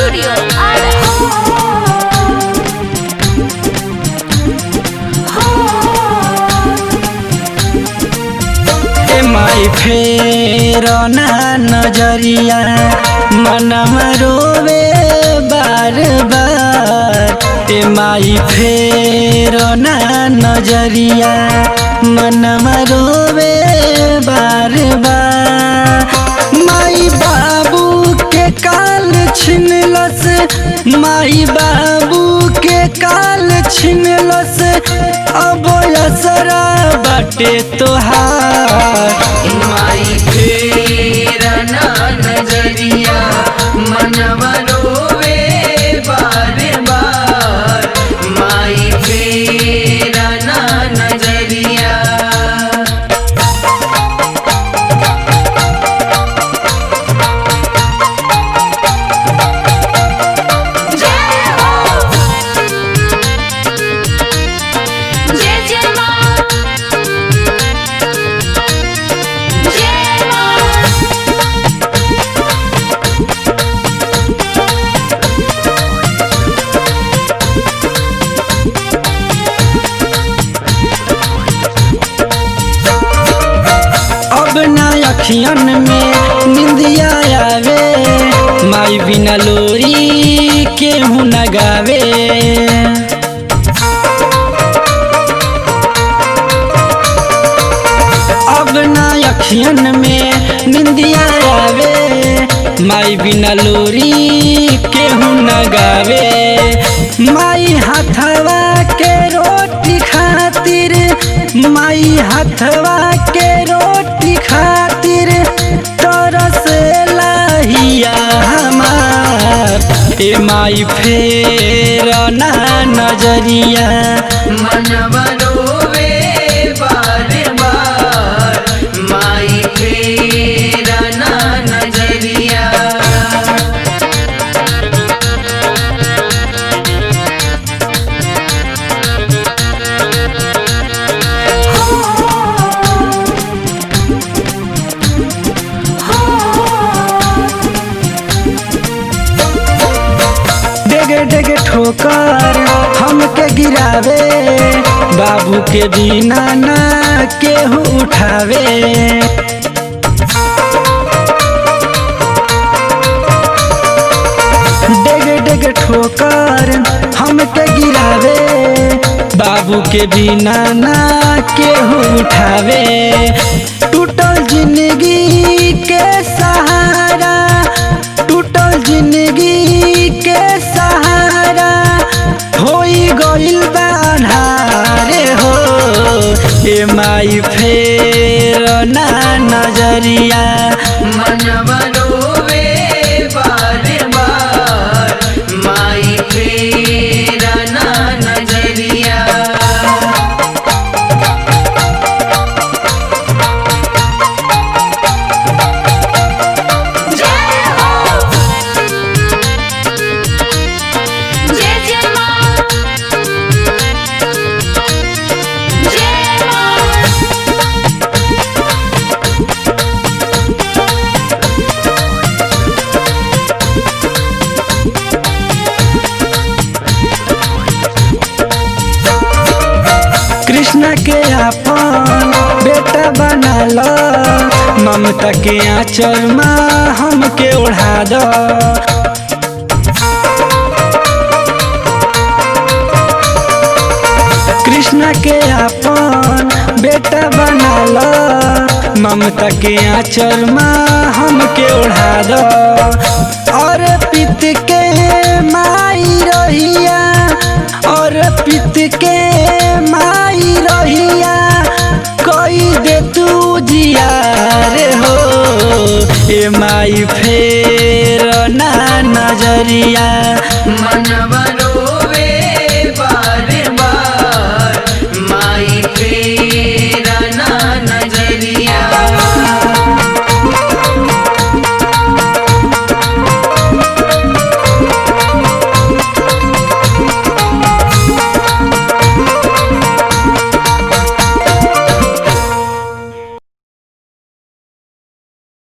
Studio Ada. माई फेर ना नजरिया मनवा रोवे बार बार। माई फेर ना नजरिया मनवा रोवे बार बार। माई बाबू के काल छिनलस, माई बाबू के काल छिनलस, अब असरा बाटे तोहार। माई फेर ना नजरिया मनवा रोवे बार बार। माई फेर ना नजरिया। अखियन में निंदिया आवे, माई बिना लोरी केहू न गावे। अब ना अखियन में निंदिया आवे, माई बिना लोरी केहू न गावे। माई हथवा के रोटी खातिर, माई हथवा के रोटी खातिर तरसेला हिया हमार। माई फेर ना नजरिया मनवा रोवे बार बार। माई फेर ना नजरिया। डेगे ठोकर हमके गिरावे, बाबू के बिना ना केहू उठावे। डेगे ठोकर हमके गिरावे, बाबू के बिना ना केहू उठावे। टूटल जिंदगी के सहारा, टूटल जिंदगी के सहारा होई गइल बान्हारे हो। माई फेर ना नजरिया मनवा रोवे बार बार। माई फेर ना नजरिया। कृष्णा के अपन बेटा बना लो, ममता के आंचल माँ हमके ओढ़ा दो। कृष्णा के अपन बेटा बना लो, ममता के आंचल माँ हमके ओढ़ा दो। और पित के माई रहिया, और पित के माई रहिया कोई दे तू जिया रे हो। माई फेर ना नजरिया मनवा